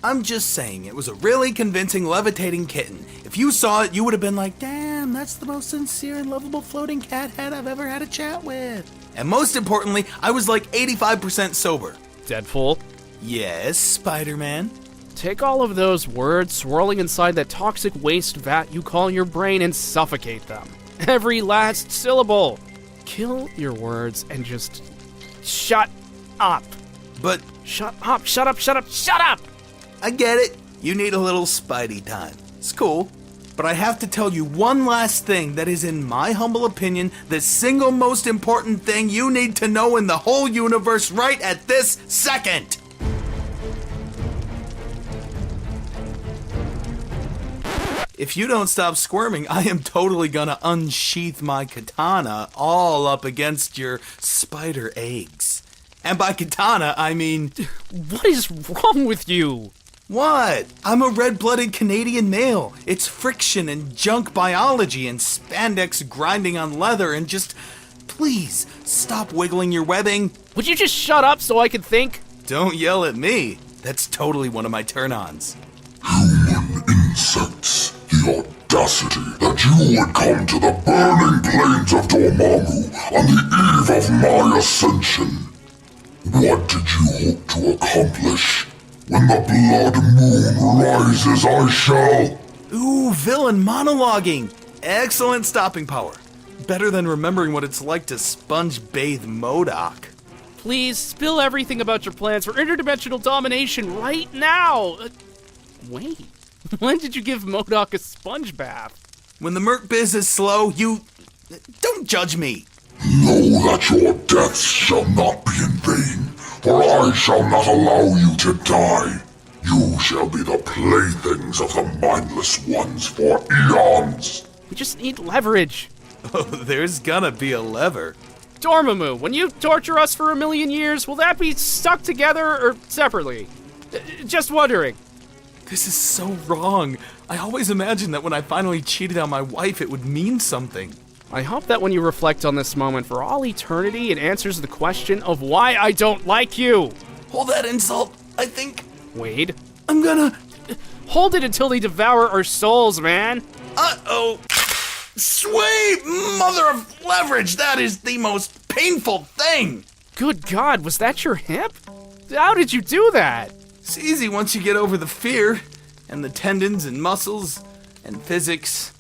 I'm just saying, it was a really convincing levitating kitten. If you saw it, you would have been like, damn, that's the most sincere and lovable floating cat head I've ever had a chat with. And most importantly, I was like 85% sober. Deadpool? Yes, Spider-Man? Take all of those words swirling inside that toxic waste vat you call your brain and suffocate them. Every last syllable. Kill your words and just shut up. But Shut up, shut up, shut up, shut up! I get it. You need a little Spidey time. It's cool. But I have to tell you one last thing that is, in my humble opinion, the single most important thing you need to know in the whole universe right at this second. If you don't stop squirming, I am totally gonna unsheath my katana all up against your spider eggs. And by katana, I mean... What is wrong with you? What? I'm a red-blooded Canadian male. It's friction and junk biology and spandex grinding on leather and just... Please, stop wiggling your webbing. Would you just shut up so I can think? Don't yell at me. That's totally one of my turn-ons. Human insects, the audacity that you would come to the burning plains of Dormammu on the eve of my ascension. What did you hope to accomplish? When the blood moon rises, I shall... Ooh, villain monologuing. Excellent stopping power. Better than remembering what it's like to sponge bathe MODOK. Please spill everything about your plans for interdimensional domination right now. Wait, when did you give MODOK a sponge bath? When the Merc biz is slow, you... Don't judge me. Know that your deaths shall not be in vain, for I shall not allow you to die. You shall be the playthings of the mindless ones for eons. We just need leverage. Oh, there's gonna be a lever. Dormammu, when you torture us for 1,000,000 years, will that be stuck together or separately? Just wondering. This is so wrong. I always imagined that when I finally cheated on my wife, it would mean something. I hope that when you reflect on this moment for all eternity, it answers the question of why I don't like you. Hold that insult. I think Wade, I'm gonna... hold it until they devour our souls, man. Uh-oh. Sweet mother of leverage. That is the most painful thing. Good God, was that your hip? How did you do that? It's easy once you get over the fear and the tendons and muscles and physics.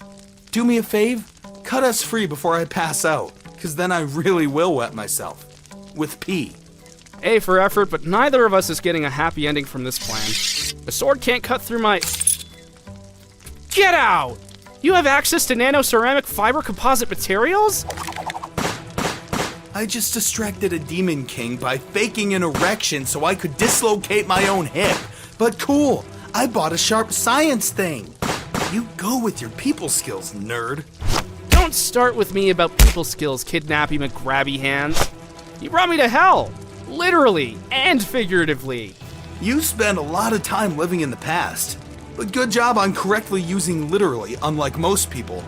Do me a fave. Cut us free before I pass out, because then I really will wet myself. With pee. A for effort, but neither of us is getting a happy ending from this plan. The sword can't cut through my... Get out! You have access to nano-ceramic fiber composite materials? I just distracted a demon king by faking an erection so I could dislocate my own hip. But cool, I bought a sharp science thing. You go with your people skills, nerd. Don't start with me about people skills, kidnappy McGrabby hands. You brought me to hell, literally and figuratively. You spend a lot of time living in the past, but good job on correctly using literally, unlike most people.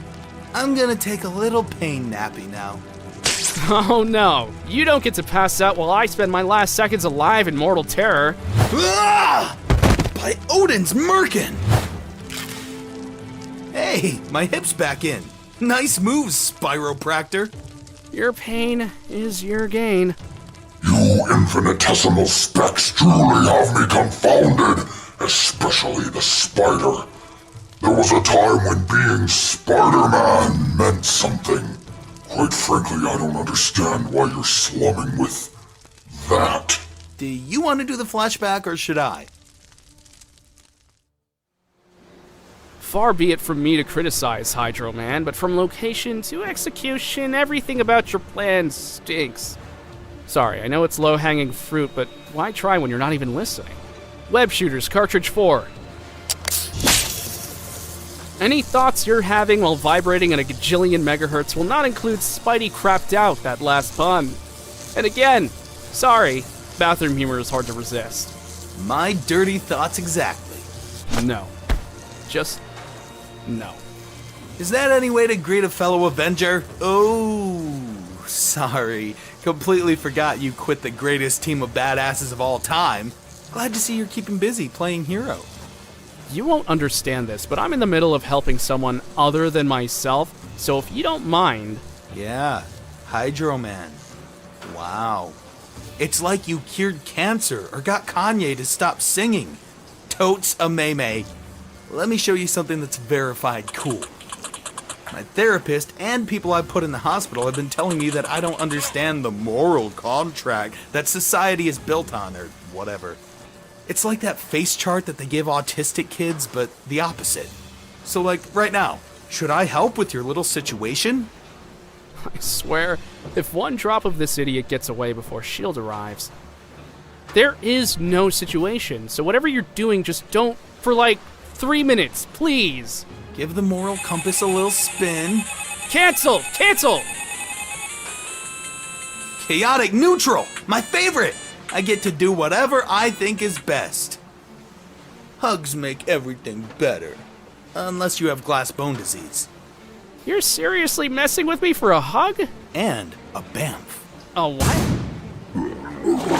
I'm gonna take a little pain nappy now. Oh no, you don't get to pass out while I spend my last seconds alive in mortal terror. Ah! By Odin's Merkin! Hey, my hip's back in. Nice moves, Spiropractor. Your pain is your gain. You infinitesimal specks truly have me confounded, especially the spider. There was a time when being Spider-Man meant something. Quite frankly, I don't understand why you're slumming with that. Do you want to do the flashback or should I? Far be it from me to criticize Hydro Man, but from location to execution, everything about your plan stinks. Sorry, I know it's low-hanging fruit, but why try when you're not even listening? Web Shooters, Cartridge 4. Any thoughts you're having while vibrating at a gajillion megahertz will not include Spidey crapped out, that last pun. And again, sorry, bathroom humor is hard to resist. My dirty thoughts exactly. No. Just no. Is that any way to greet a fellow Avenger? Oh, sorry. Completely forgot you quit the greatest team of badasses of all time. Glad to see you're keeping busy playing hero. You won't understand this, but I'm in the middle of helping someone other than myself, so if you don't mind... Yeah, Hydro Man. Wow. It's like you cured cancer or got Kanye to stop singing. Totes a May. Let me show you something that's verified cool. My therapist and people I've put in the hospital have been telling me that I don't understand the moral contract that society is built on, or whatever. It's like that face chart that they give autistic kids, but the opposite. So like, right now, should I help with your little situation? I swear, if one drop of this idiot gets away before S.H.I.E.L.D. arrives... There is no situation, so whatever you're doing, just don't for like 3 minutes, please. Give the moral compass a little spin. Cancel! Cancel! Chaotic neutral! My favorite! I get to do whatever I think is best. Hugs make everything better. Unless you have glass bone disease. You're seriously messing with me for a hug? And a bamf. A what? If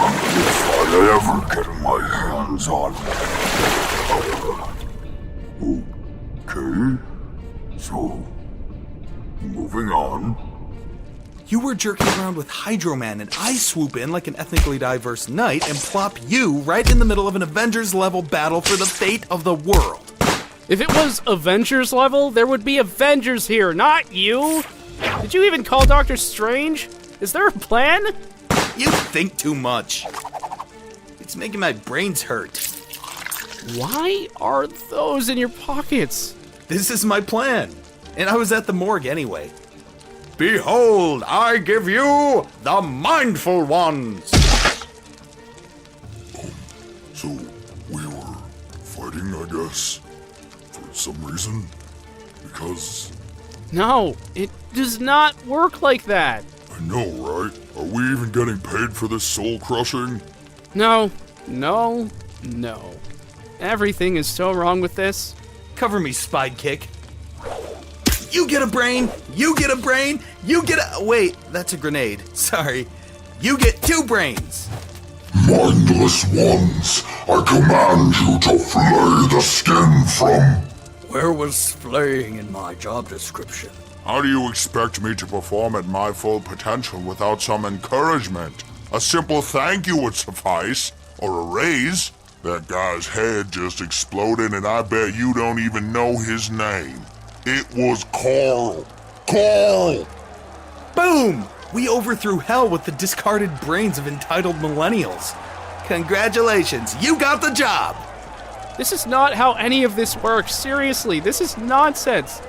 I ever get my hands on... Okay, so... moving on. You were jerking around with Hydro Man, and I swoop in like an ethnically diverse knight and plop you right in the middle of an Avengers-level battle for the fate of the world. If it was Avengers level, there would be Avengers here, not you! Did you even call Doctor Strange? Is there a plan? You think too much. It's making my brains hurt. Why are those in your pockets? This is my plan. And I was at the morgue anyway. Behold, I give you the mindful ones. So, we were fighting, I guess, for some reason? Because... No, it does not work like that. I know, right? Are we even getting paid for this soul-crushing? No. Everything is so wrong with this. Cover me, Spidekick. You get a brain, you get a brain, you get a... Wait, that's a grenade. Sorry. You get 2 brains. Mindless ones, I command you to flay the skin from... Where was flaying in my job description? How do you expect me to perform at my full potential without some encouragement? A simple thank you would suffice, or a raise. That guy's head just exploded and I bet you don't even know his name. It was Carl. Carl! Boom! We overthrew hell with the discarded brains of entitled millennials. Congratulations, you got the job! This is not how any of this works. Seriously, this is nonsense.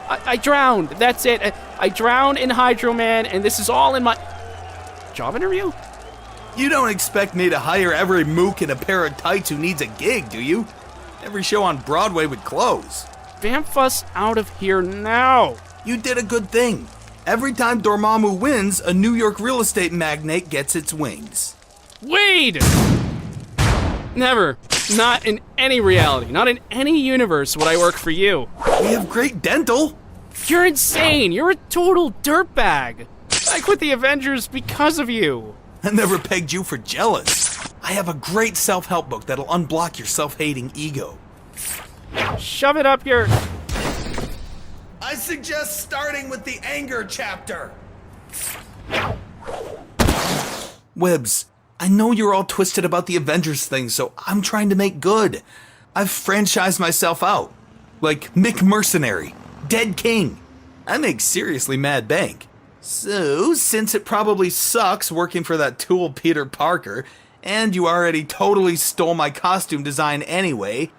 I drowned. That's it. I drowned in Hydro Man, and this is all in my... Job interview? You don't expect me to hire every mook in a pair of tights who needs a gig, do you? Every show on Broadway would close. Vamp us out of here now. You did a good thing. Every time Dormammu wins, a New York real estate magnate gets its wings. Wade! Never. Not in any reality. Not in any universe would I work for you. We have great dental. You're insane. You're a total dirtbag. I quit the Avengers because of you. I never pegged you for jealous. I have a great self-help book that'll unblock your self-hating ego. Shove it up your... I suggest starting with the anger chapter. Wibbs, I know you're all twisted about the Avengers thing, so I'm trying to make good. I've franchised myself out. Like Mick Mercenary, Dead King. I make seriously mad bank. So, since it probably sucks working for that tool Peter Parker, and you already totally stole my costume design anyway,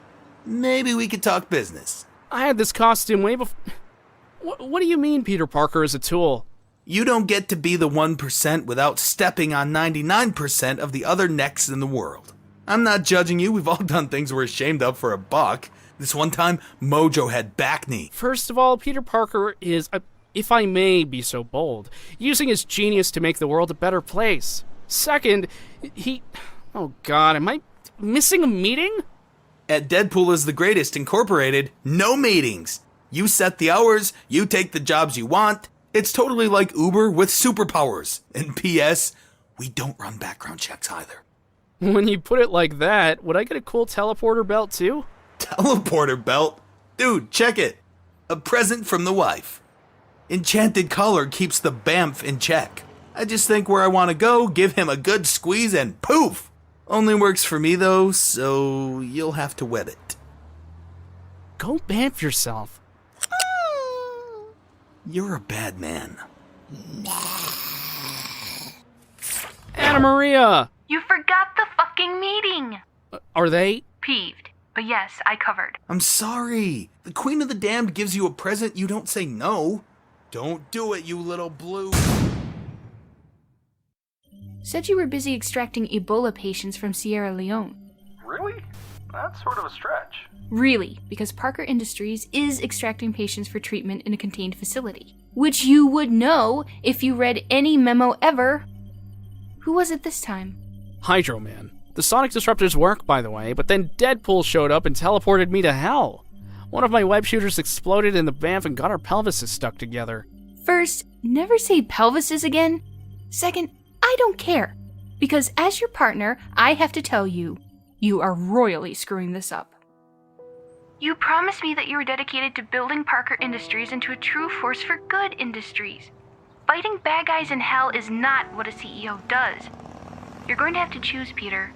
maybe we could talk business. I had this costume way before... What do you mean Peter Parker is a tool? You don't get to be the 1% without stepping on 99% of the other necks in the world. I'm not judging you, we've all done things we're ashamed of for a buck. This one time, Mojo had back knee. First of all, Peter Parker is, if I may be so bold, using his genius to make the world a better place. Second, he... Oh God, am I missing a meeting? At Deadpool is the Greatest Incorporated, no meetings. You set the hours, you take the jobs you want. It's totally like Uber with superpowers. And P.S., we don't run background checks either. When you put it like that, would I get a cool teleporter belt too? Teleporter belt? Dude, check it. A present from the wife. Enchanted color keeps the bamf in check. I just think where I want to go, give him a good squeeze, and poof! Only works for me though, so you'll have to wet it. Go bamf yourself. You're a bad man. Anna Maria! You forgot the fucking meeting! Are they? Peeved. But yes, I covered. I'm sorry. The Queen of the Damned gives you a present, you don't say no. Don't do it, you little blue. Said you were busy extracting Ebola patients from Sierra Leone. Really? That's sort of a stretch. Really, because Parker Industries is extracting patients for treatment in a contained facility. Which you would know if you read any memo ever. Who was it this time? Hydro Man. The sonic disruptors work, by the way, but then Deadpool showed up and teleported me to hell. One of my web shooters exploded in the bamf and got our pelvises stuck together. First, never say pelvises again. Second, I don't care. Because as your partner, I have to tell you, you are royally screwing this up. You promised me that you were dedicated to building Parker Industries into a true force for good industries. Fighting bad guys in hell is not what a CEO does. You're going to have to choose, Peter.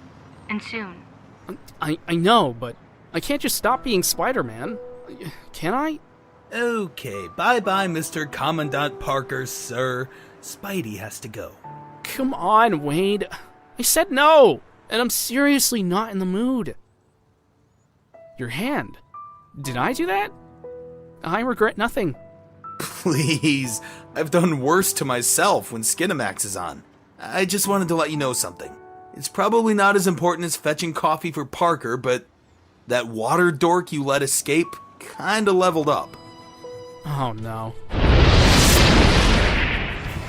And soon. I know, but I can't just stop being Spider-Man. Can I? Okay, bye-bye, Mr. Commandant Parker, sir. Spidey has to go. Come on, Wade. I said no, and I'm seriously not in the mood. Your hand. Did I do that? I regret nothing. Please, I've done worse to myself when Skinamax is on. I just wanted to let you know something. It's probably not as important as fetching coffee for Parker, but that water dork you let escape kinda leveled up. Oh no.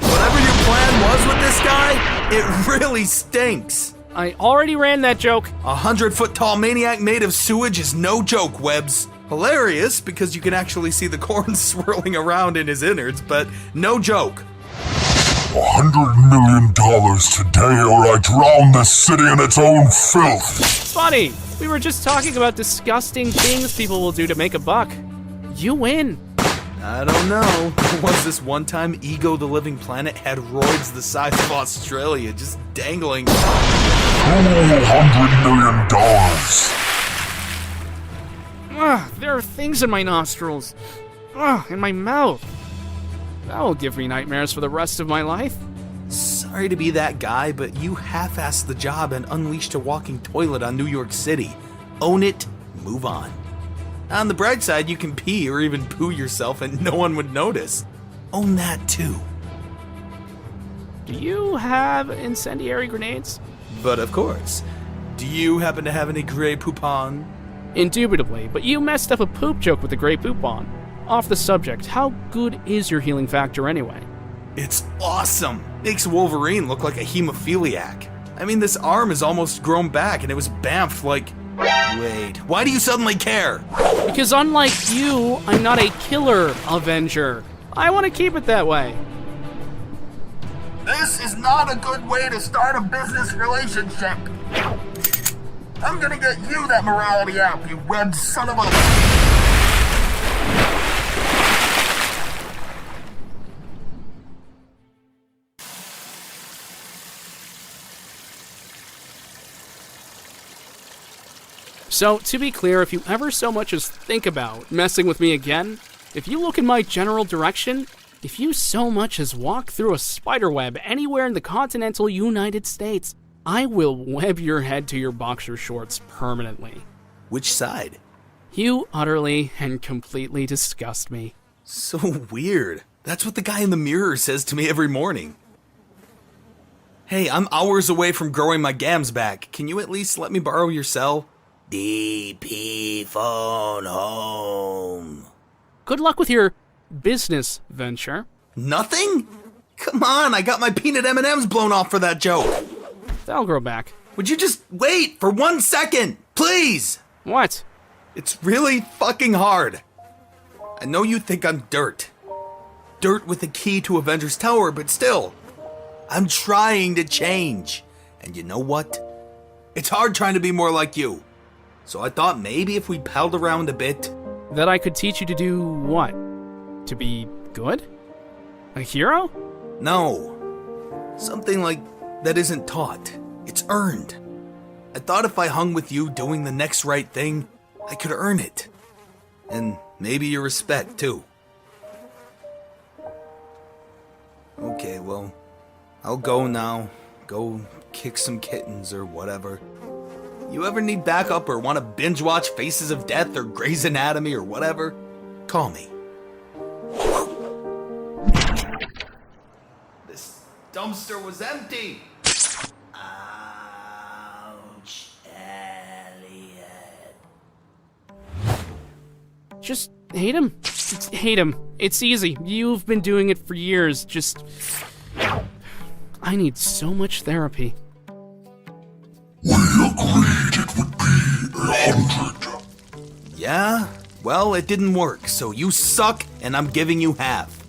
Whatever your plan was with this guy, it really stinks. I already ran that joke. 100-foot-tall maniac made of sewage is no joke, Webbs. Hilarious, because you can actually see the corn swirling around in his innards, but no joke. $100 million today, or I drown this city in its own filth. It's funny. We were just talking about disgusting things people will do to make a buck. You win. I don't know. Was this one time Ego the Living Planet had roids the size of Australia just dangling? $200 million. There are things in my nostrils. In my mouth. That'll give me nightmares for the rest of my life. Sorry to be that guy, but you half-assed the job and unleashed a walking toilet on New York City. Own it, move on. On the bright side, you can pee or even poo yourself and no one would notice. Own that too. Do you have incendiary grenades? But of course. Do you happen to have any Grey Poupon? Indubitably, but you messed up a poop joke with the Grey Poupon. Off the subject, how good is your healing factor anyway? It's awesome! Makes Wolverine look like a hemophiliac. I mean, this arm is almost grown back and it was bamfed like... Wait, why do you suddenly care? Because unlike you, I'm not a killer Avenger. I want to keep it that way. This is not a good way to start a business relationship. I'm gonna get you that morality app, you web son of a... So, to be clear, if you ever so much as think about messing with me again, if you look in my general direction, if you so much as walk through a spider web anywhere in the continental United States, I will web your head to your boxer shorts permanently. Which side? You utterly and completely disgust me. So weird. That's what the guy in the mirror says to me every morning. Hey, I'm hours away from growing my gams back. Can you at least let me borrow your cell? DP phone home. Good luck with your business venture. Nothing? Come on, I got my peanut M&Ms blown off for that joke. That'll grow back. Would you just wait for 1 second, please? What? It's really fucking hard. I know you think I'm dirt. Dirt with the key to Avengers Tower, but still. I'm trying to change. And you know what? It's hard trying to be more like you. So I thought maybe if we palled around a bit... That I could teach you to do what? To be good? A hero? No. Something like that isn't taught. It's earned. I thought if I hung with you doing the next right thing, I could earn it. And maybe your respect, too. Okay, well, I'll go now. Go kick some kittens or whatever. You ever need backup or want to binge watch Faces of Death or Grey's Anatomy or whatever? Call me. This dumpster was empty! Ouch, Elliot. Just hate him. Hate him. It's easy. You've been doing it for years. Just... I need so much therapy. We agreed it would be 100. Yeah? Well, it didn't work, so you suck, and I'm giving you half.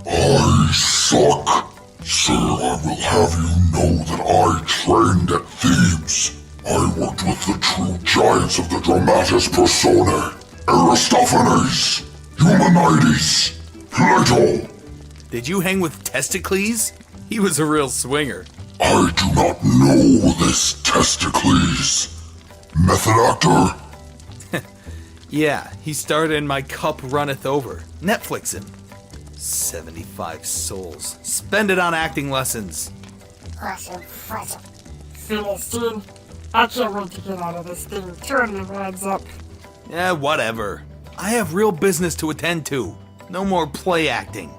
I suck. Sir, I will have you know that I trained at Thebes. I worked with the true giants of the dramatis personae. Aristophanes, Eumenides, Plato. Did you hang with Testicles? He was a real swinger. I do not know this Testicles. Method actor? Yeah, he starred in My Cup Runneth Over. Netflix him. 75 souls. Spend it on acting lessons. Awesome. Philistine, I can't wait to get out of this thing. Turn your rides up. Yeah, whatever. I have real business to attend to. No more play acting.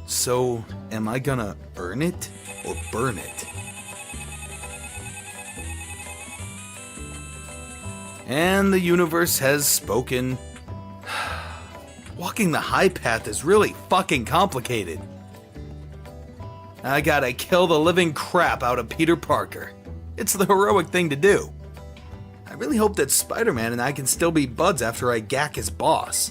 So, am I gonna earn it or burn it? And the universe has spoken. Walking the high path is really fucking complicated. I gotta kill the living crap out of Peter Parker. It's the heroic thing to do. I really hope that Spider-Man and I can still be buds after I gack his boss.